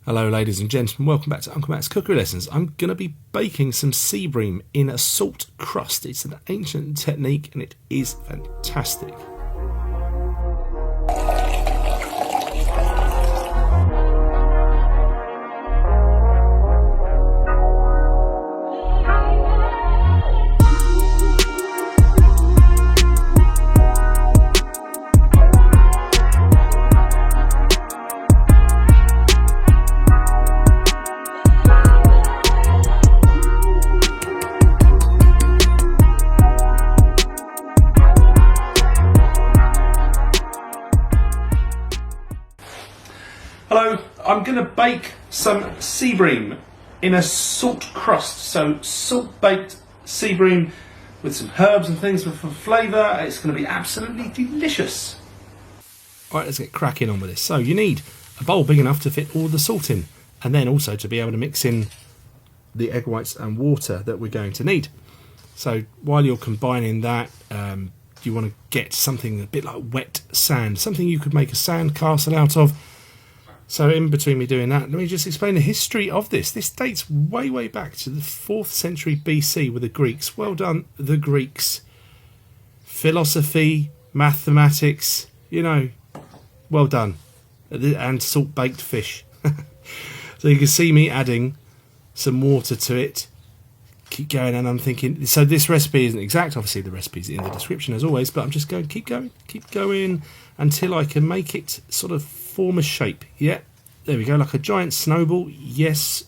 Hello ladies and gentlemen, welcome back to Uncle Matt's Cookery Lessons. I'm going to be baking some sea bream in a salt crust. It's an ancient technique and it is fantastic. Hello, I'm going to bake some sea bream in a salt crust. So salt baked sea bream with some herbs and things for flavour. It's going to be absolutely delicious. Alright, let's get cracking on with this. So you need a bowl big enough to fit all the salt in, and then also to be able to mix in the egg whites and water that we're going to need. So while you're combining that, you want to get something a bit like wet sand, something you could make a sand castle out of. So in between me doing that, let me just explain the history of this. This dates way back to the 4th century BC with the Greeks. Well done, the Greeks. Philosophy, mathematics, you know, well done. And salt-baked fish. So you can see me adding some water to it. Keep going, and I'm thinking, so this recipe isn't exact. Obviously the recipe's in the description as always, but I'm just going, keep going until I can make it sort of form a shape. Yeah, there we go, like a giant snowball. Yes.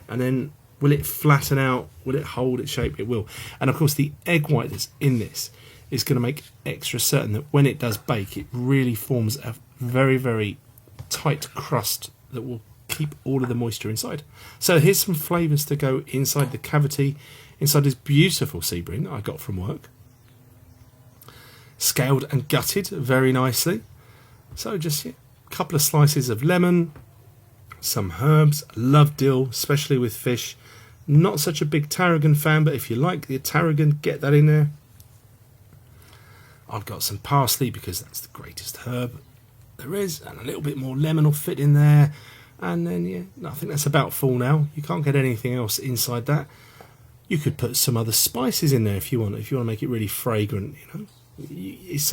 And then will it flatten out? Will it hold its shape? It will. And of course the egg white that's in this is going to make extra certain that when it does bake, it really forms a very tight crust that will keep all of the moisture inside. So here's some flavours to go inside the cavity, inside this beautiful sea bream that I got from work. Scaled and gutted very nicely. So just a couple of slices of lemon, some herbs. Love dill, especially with fish. Not such a big tarragon fan, but if you like the tarragon, get that in there. I've got some parsley because that's the greatest herb there is, and a little bit more lemon will fit in there. And then, yeah, I think that's about full now. You can't get anything else inside that. You could put some other spices in there if you want. If you want to make it really fragrant, you know, it's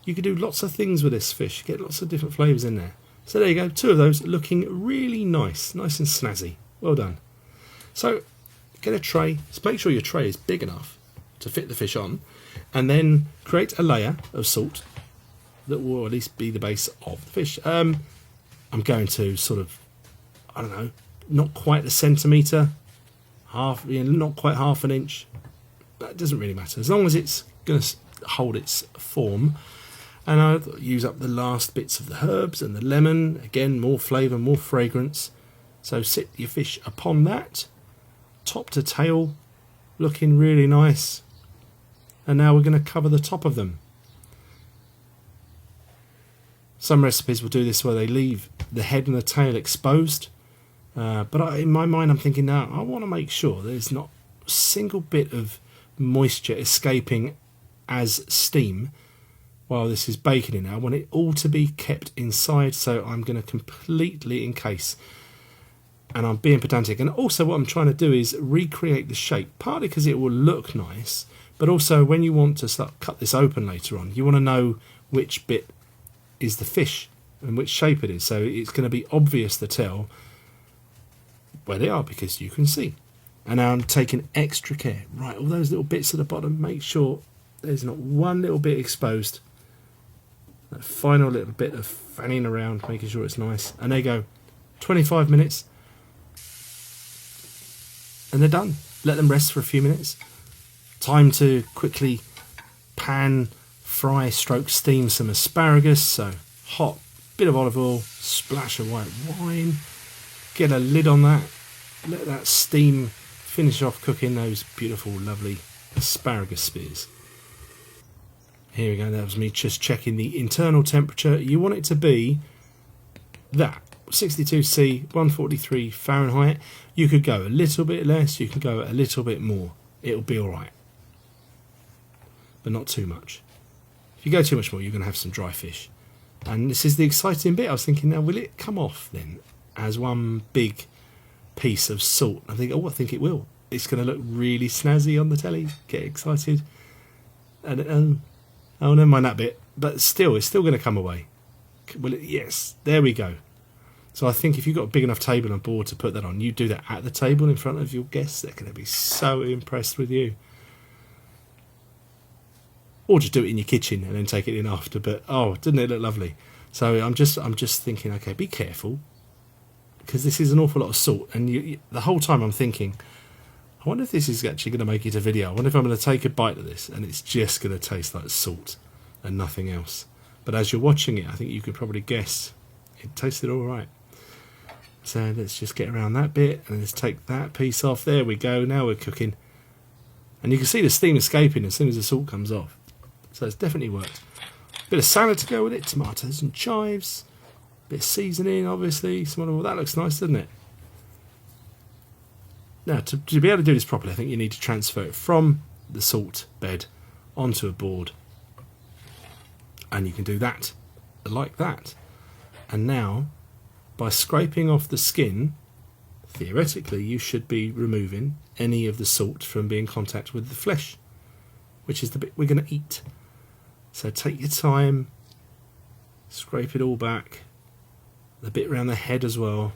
you could do lots of things with this fish. Get lots of different flavours in there. So there you go, 2 of those looking really nice and snazzy. Well done. So get a tray. Just make sure your tray is big enough to fit the fish on, and then create a layer of salt that will at least be the base of the fish. I'm going to sort of, I don't know, not quite a centimetre, not quite half an inch. That doesn't really matter, as long as it's going to hold its form. And I'll use up the last bits of the herbs and the lemon. Again, more flavour, more fragrance. So sit your fish upon that, top to tail, looking really nice. And now we're going to cover the top of them. Some recipes will do this where they leave the head and the tail exposed. But in my mind, I'm thinking now, I want to make sure there's not a single bit of moisture escaping as steam while this is baking in. I want it all to be kept inside, so I'm going to completely encase. And I'm being pedantic. And also what I'm trying to do is recreate the shape, partly because it will look nice, but also when you want to cut this open later on, you want to know which bit is the fish and which shape it is. So it's going to be obvious to tell where they are because you can see. And now I'm taking extra care. Right, all those little bits at the bottom, make sure there's not one little bit exposed. That final little bit of fanning around, making sure it's nice. And there you go, 25 minutes. And they're done. Let them rest for a few minutes. Time to quickly pan, fry, steam some asparagus. So hot, bit of olive oil, splash of white wine. Get a lid on that. Let that steam finish off cooking those beautiful, lovely asparagus spears. Here we go, that was me just checking the internal temperature. You want it to be that, 62°C, 143 Fahrenheit. You could go a little bit less, you can go a little bit more. It'll be alright. But not too much. If you go too much more, you're going to have some dry fish. And this is the exciting bit. I was thinking, now will it come off then? as one big piece of salt. I think, oh, I think it will. It's going to look really snazzy on the telly. Get excited. And oh, never mind that bit. But still, it's still going to come away. Well, yes, there we go. So I think if you've got a big enough table and board to put that on, you do that at the table in front of your guests. They're going to be so impressed with you. Or just do it in your kitchen and then take it in after. But oh, doesn't it look lovely? So I'm just thinking, okay, be careful, because this is an awful lot of salt. And the whole time I'm thinking, I wonder if this is actually going to make it a video. I wonder if I'm going to take a bite of this and it's just going to taste like salt and nothing else. But as you're watching it, I think you could probably guess it tasted all right. So let's just get around that bit and let's take that piece off. There we go. Now we're cooking. And you can see the steam escaping as soon as the salt comes off. So it's definitely worked. Bit of salad to go with it. Tomatoes and chives. Bit of seasoning, obviously. That looks nice, doesn't it? Now, to be able to do this properly, I think you need to transfer it from the salt bed onto a board. And you can do that like that. And now, by scraping off the skin, theoretically, you should be removing any of the salt from being in contact with the flesh, which is the bit we're going to eat. So take your time, scrape it all back, the bit around the head as well,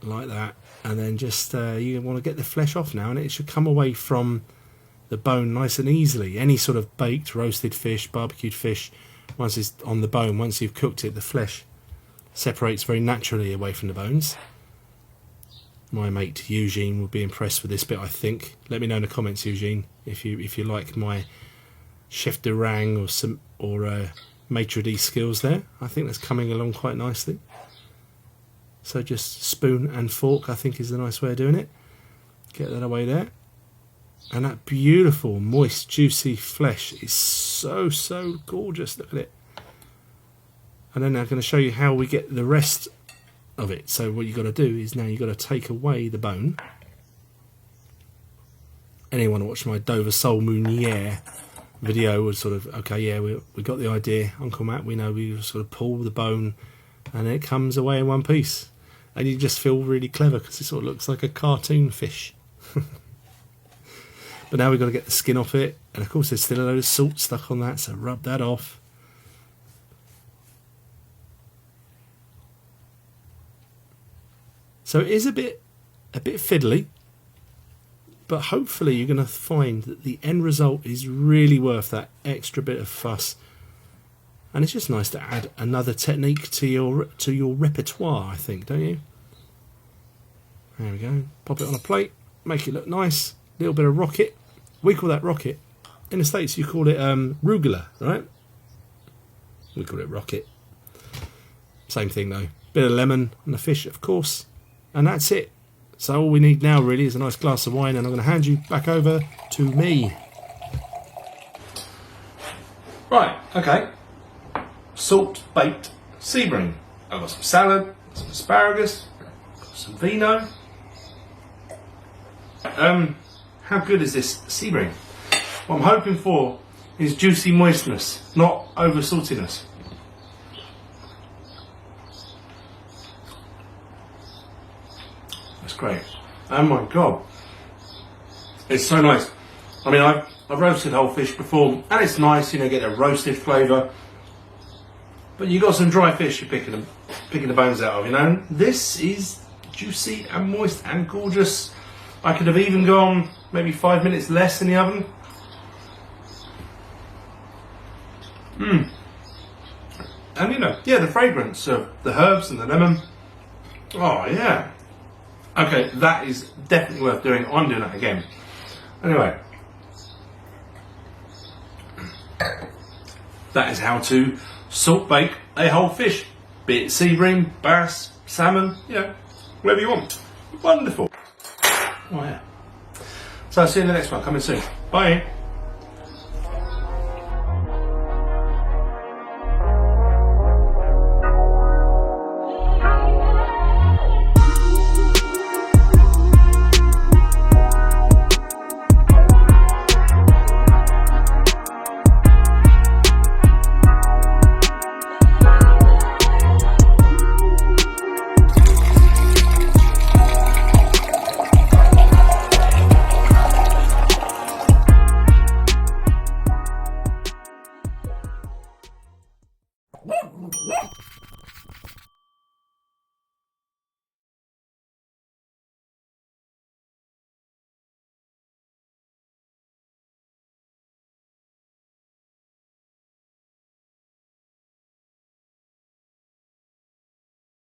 like that, and then just you want to get the flesh off now, and it should come away from the bone nice and easily. Any sort of baked, roasted fish, barbecued fish, once it's on the bone, once you've cooked it, the flesh separates very naturally away from the bones. My mate Eugene will be impressed with this bit, I think. Let me know in the comments, Eugene, if you like my chef de rang or maitre d' skills there. I think that's coming along quite nicely. So just spoon and fork, I think, is the nice way of doing it. Get that away there. And that beautiful, moist, juicy flesh is so, so gorgeous. Look at it. And then I'm going to show you how we get the rest of it. So what you've got to do is now you've got to take away the bone. Anyone watch my Dover Sole Meunière video would sort of, okay, yeah, we got the idea. Uncle Matt, we know we sort of pull the bone and it comes away in one piece. And you just feel really clever because it sort of looks like a cartoon fish. But now we've got to get the skin off it. And of course there's still a load of salt stuck on that, so rub that off. So it is a bit fiddly, but hopefully you're going to find that the end result is really worth that extra bit of fuss. And it's just nice to add another technique to your repertoire, I think, don't you? There we go. Pop it on a plate, make it look nice. A little bit of rocket. We call that rocket. In the States, you call it rugula, right? We call it rocket. Same thing, though. Bit of lemon on the fish, of course. And that's it. So all we need now, really, is a nice glass of wine, and I'm going to hand you back over to me. Right, okay. Salt baked sea bream. I've got some salad, some asparagus, some vino. How good is this sea bream? What I'm hoping for is juicy moistness, not over saltiness. That's great. Oh my god, it's so nice. I mean, I've roasted whole fish before, and it's nice, you know, get a roasted flavour. But you got some dry fish you're picking the bones out of, you know. This is juicy and moist and gorgeous. I could have even gone maybe 5 minutes less in the oven. And you know, yeah, the fragrance of the herbs and the lemon. Oh yeah. Okay, that is definitely worth doing. I'm doing that again. Anyway, that is how to salt bake a whole fish. Be it sea bream, bass, salmon, you know, whatever you want. Wonderful. Oh yeah. So I'll see you in the next one. Coming soon. Bye.